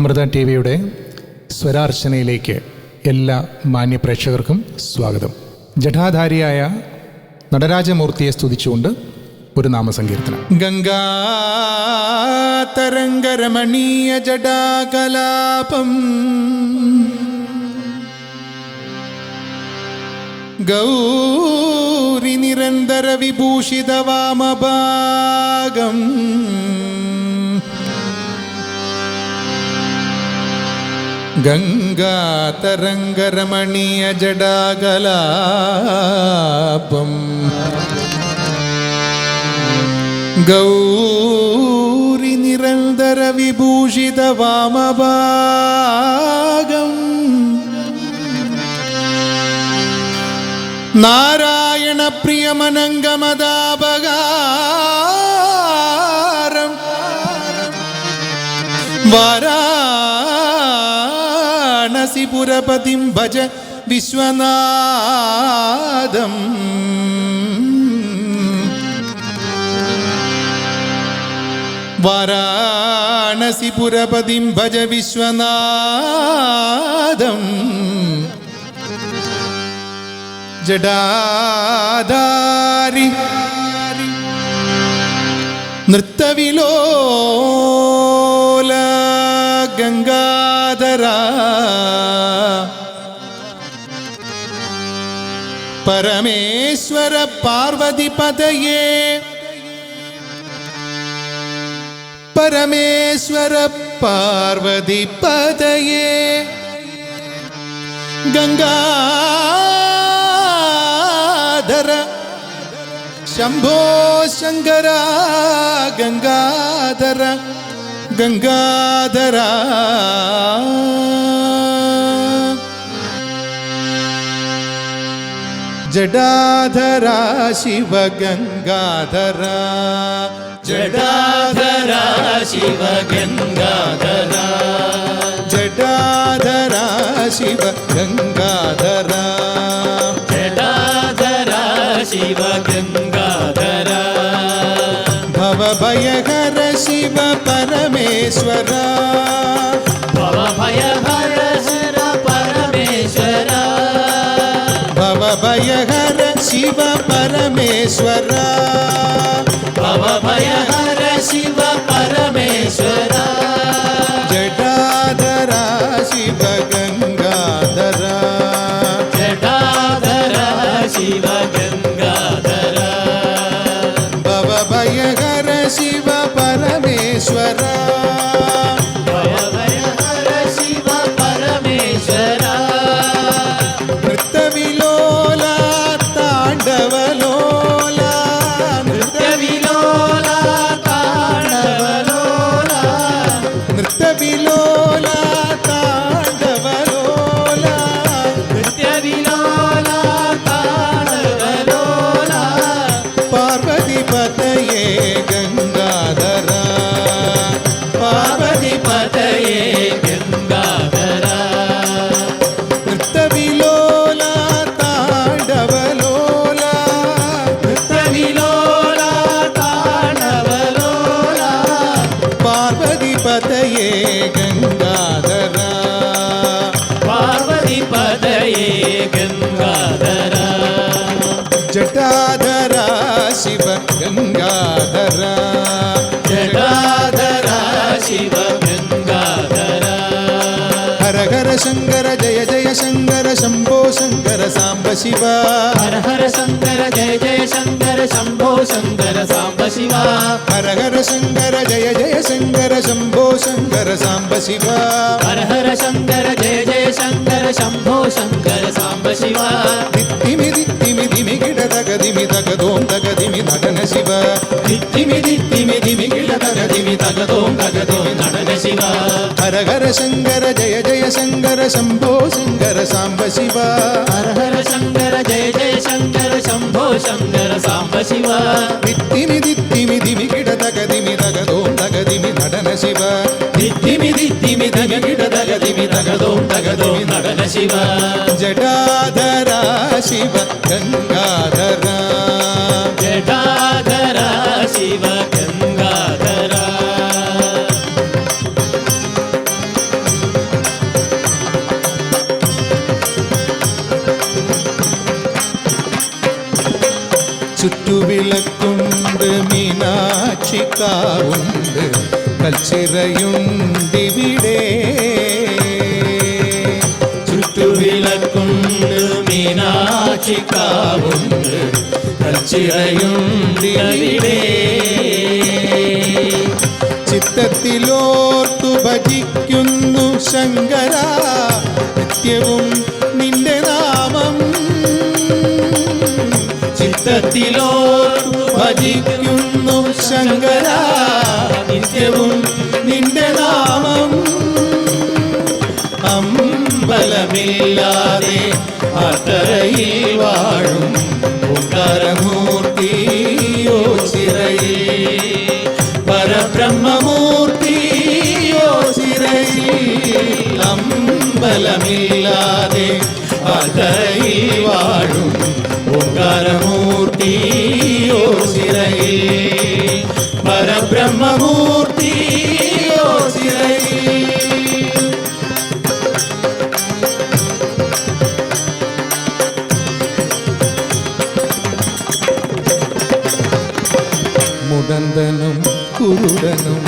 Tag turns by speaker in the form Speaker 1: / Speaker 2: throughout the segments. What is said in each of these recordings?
Speaker 1: Amrita T വിയുടെ സ്വരാർച്ചനയിലേക്ക് എല്ലാ മാന്യപ്രേക്ഷകർക്കും സ്വാഗതം. ജടാധാരിയായ നടരാജമൂർത്തിയെ സ്തുതിച്ചുകൊണ്ട് ഒരു നാമസങ്കീർത്തനം. ഗംഗാതരംഗരമണീയ ജടാകലാപം ഗൗരി നിരന്തര വിഭൂഷിത വാമഭാഗം ഗംഗാതരംഗരമണീയ ജടാകലാപം ഗൗരി നിരന്തര വിഭൂഷിത വാമഭാഗം നാരായണ പ്രിയമനംഗമദാപകാരം വാരാണസിപുരപതിം ഭജ വിശ്വനാഥം വാരാണസിപുരപതിം ഭജ വിശ്വനാഥം ജടാധാരി നൃത്തവിലോല ഗംഗാധര പരമേശ്വര പാർവതിപതയേ പരമേശ്വര പാർവതിപതയേ ഗംഗാധര ശംഭോ ശങ്കര ഗംഗാധര ഗംഗാധര ജടാധര ശിവ ഗംഗാധര
Speaker 2: ജടാധര ശിവ ഗംഗാധര
Speaker 1: ജടാധര ശിവ ഗംഗാധര
Speaker 2: ജടാധര ശിവ ഗംഗാധര
Speaker 1: ഭവഭയഹര ശിവ പരമേശ്വര
Speaker 2: ഭവഭയഹര ശിവ പരമേശ്വര
Speaker 1: ഭവഭയഹര ശിവ പരമേശ്വര
Speaker 2: ഭവഭയഹര ശിവ പരമേശ്വര
Speaker 1: ജടാധര ശിവ ഗംഗാധര
Speaker 2: ജടാധര ശിവ ഗംഗാധര
Speaker 1: ഭവഭയഹര ശിവ പരമേശ്വര
Speaker 2: ഭവഭയഹര ശിവ പരമേശ്വര
Speaker 1: നൃത്തവിലോല താണ്ഡവലോല
Speaker 2: നൃത്യവിലോല താണ്ഡവലോല
Speaker 1: നൃത്തവിലോല താണ്ഡവലോല
Speaker 2: നൃത്യവിലോല താണ്ഡവലോല
Speaker 1: പാർവതിപതയേ ഗംഗാധര
Speaker 2: പാർവതിപതയേ ഗംഗാധര
Speaker 1: നൃത്തവിലോല താണ്ഡവലോല
Speaker 2: നൃത്യവിലോല താണ്ഡവലോല
Speaker 1: പാർവതിപതയേ ഗംഗാധര
Speaker 2: പാർവതിപതയേ ഗംഗാധര
Speaker 1: ജടാധര ശിവ ഗംഗാധര
Speaker 2: ജടാധര ശിവ ഗംഗാധര
Speaker 1: ഹര ഹര ശങ്കര ജയ ജയ ശങ്കര ശംഭോ ശങ്കര സാംബ ശിവ
Speaker 2: ഹര ഹര ശങ്കര ജയ ജയ ശങ്കര ശംഭോ ശങ്കര സാംബ ശിവ
Speaker 1: ഹര ഹര ശങ്കര ജയ ജയ ശങ്കര ശംഭോ ശങ്കര സാംബ ശിവ
Speaker 2: ഹര ഹര ശങ്കര ജയ ജയ ശങ്കര ശംഭോ ശങ്കര സാംബ ശിവ
Speaker 1: ദിത്തിമി ദിത്തിമി ദിമി കിട തക ദിമി തകതോം തക ദിമി നടന ശിവ
Speaker 2: ദിത്തിമി ദിത്തിമി ദിമി കിട തക ദിമി തകതോം തകതോം നടന ശിവ
Speaker 1: ഹര ഹര ശങ്കര ജയ ജയ ശങ്കര ശംഭോ ശങ്കര സാംബ ശിവ
Speaker 2: ഹര ഹര ശങ്കര ജയ ജയ ശങ്കര ശംഭോ ശങ്കര സാംബ ശിവ
Speaker 1: ദിത്തിമി ദിത്തിമി ദിമി കിട തക ദിമി തകതോം തക ദിമി നടന ശിവ
Speaker 2: ദിത്തിമി ദിത്തിമി ദിമി കിട തക ദിമി തകതോം തകതോം നടന ശിവ
Speaker 1: ജടാധര ശിവ ഗംഗാധര
Speaker 2: ജടാധര ശിവ ഗംഗാധര
Speaker 1: ചുറ്റുവിളക്കുണ്ട് മീനാക്ഷിക്കാവുണ്ട് കൽച്ചിറയുണ്ടിവിടെ
Speaker 2: ചുറ്റുവിളക്കുണ്ട് മീനാക്ഷിക്കാവുണ്ട് കൽച്ചിറയുണ്ടിവിടെ
Speaker 1: ചിത്തത്തിലോർത്തു ഭജിക്കുന്നു ശങ്കര നിത്യവും നിന്റെ നാമം
Speaker 2: ചിത്തത്തിലോർത്തു
Speaker 1: ഭജിക്കുന്നു ശങ്കര നിത്യവും നിന്റെ നാമം
Speaker 2: അമ്പലമില്ലാതെ അത്തറയിൽ വാഴും ഓംകാരമൂർത്തിയോ ചിറയിൽ പരബ്രഹ്മമൂർത്തിയോ ചിറയിൽ അമ്പലമില്ലാതെ അത്തറയിൽ വാഴും ഓംകാരമൂർത്തിയോ ചിറയിൽ പരബ്രഹ്മമൂർത്തിയോ ചിറയിൽ
Speaker 1: മുടന്തനും കുരുടനും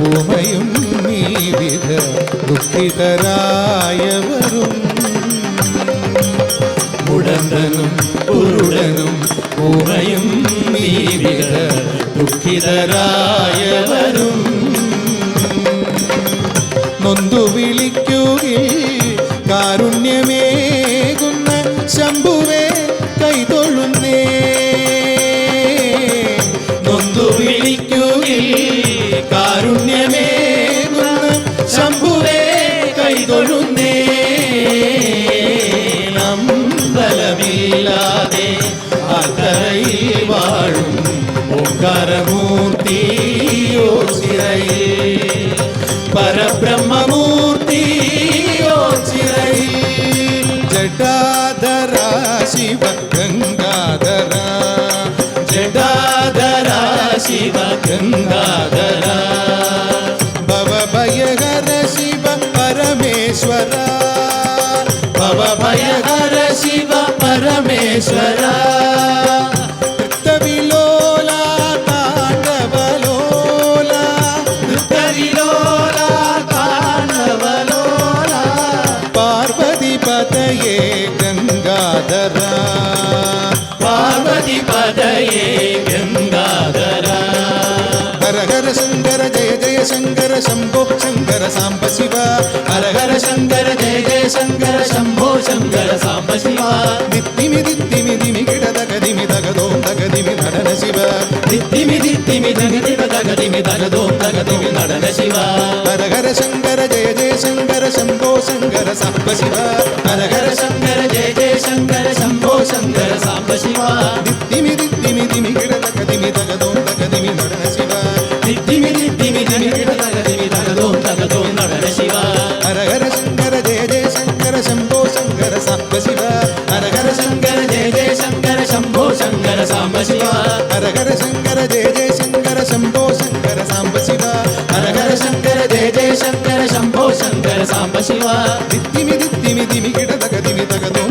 Speaker 1: ഊമയും നീവിധ ദുഃഖിതരായവരും
Speaker 2: മുടന്തനും കുരുടനും ഊമയും നീവിധ ദുഃഖിതരായവരും
Speaker 1: നൊന്തു വിളിക്കുകിൽ കാരുണ്യമേകുന്ന ശംഭുവേ കൈതൊഴുന്നേ
Speaker 2: നൊന്തു വിളിക്കുകിൽ കാരുണ്യമേകുന്ന ശംഭുവേ കൈതൊഴുന്നേ അമ്പലമില്ലാതെ അത്തറയിൽ വാഴും ഓംകാരമൂർത്തിയോ ചിറയിൽ പരബ്രഹ്മമൂർത്തിയോ ചിറയിൽ
Speaker 1: ജടാധര ശിവ ഗംഗാധര
Speaker 2: ജടാധര ശിവ ഗംഗാധര
Speaker 1: ഭവഭയഹര ശിവ പരമേശ്വര
Speaker 2: ഭവഭയഹര ശിവ പരമേശ്വര
Speaker 1: നൃത്തവിലോല താണ്ഡവലോല
Speaker 2: നൃത്തവിലോല താണ്ഡവലോല
Speaker 1: പാർവതിപതയേ ഗംഗാധര
Speaker 2: പാർവതിപതയേ ഗംഗാധര
Speaker 1: ഹര ഹര ശങ്കര ജയ ജയ ശങ്കര ശംഭോ ശങ്കര സാംബ ശിവ ഹര ഹര
Speaker 2: ശങ്കര ജയ ജയ ശങ്കര ശംഭോ ശങ്കര സാംബ ശിവ
Speaker 1: ദിത്തിമി ദിത്തിമി ദിമി കിടതകദിമി തകതോം തകദിമി നടന ശിവ
Speaker 2: ദിത്തിമി ദിത്തിമി ദഗദിമ ദഗദിമി ദഗദോം ദഗദിമി നടന ശിവ
Speaker 1: ഹര ഹര ശങ്കര ജയ ജയ ശങ്കര ശംഭോ ശങ്കര സാംബ ശിവ ഹര ഹര
Speaker 2: ശങ്കര ജയ ജയ ശങ്കര ശംഭോ ശങ്കര സാംബ ശിവ
Speaker 1: ദിത്തിമി ദിത്തിമി ദിമി കിടതകദിമി തകതോം തകദിമി നടന ശിവ
Speaker 2: ദിത്തിമി ദിത്തിമി ദഗദിമ ദഗദിമി ദഗദോം ദഗദോം നടന ശിവ
Speaker 1: ഹര ഹര ശങ്കര ജയ ജയ ശങ്കര ശംഭോ ശങ്കര സാംബ ശിവ ഹര ഹര
Speaker 2: ശങ്കര ജയ ജയ ശങ്കര ശംഭോ ശങ്കര സാംബ ശിവ
Speaker 1: ഹര ഹര ശങ്കര ജയ ജയ ശങ്കര ശംഭോ ശങ്കര സാംബ ശിവ ഹര ഹര
Speaker 2: ശങ്കര ജയ ജയ ശങ്കര ശംഭോ ശങ്കര സാംബ ശിവ
Speaker 1: ദിത്തിമി ദിത്തിമി ദിമി കിടതകദിമി തകതോം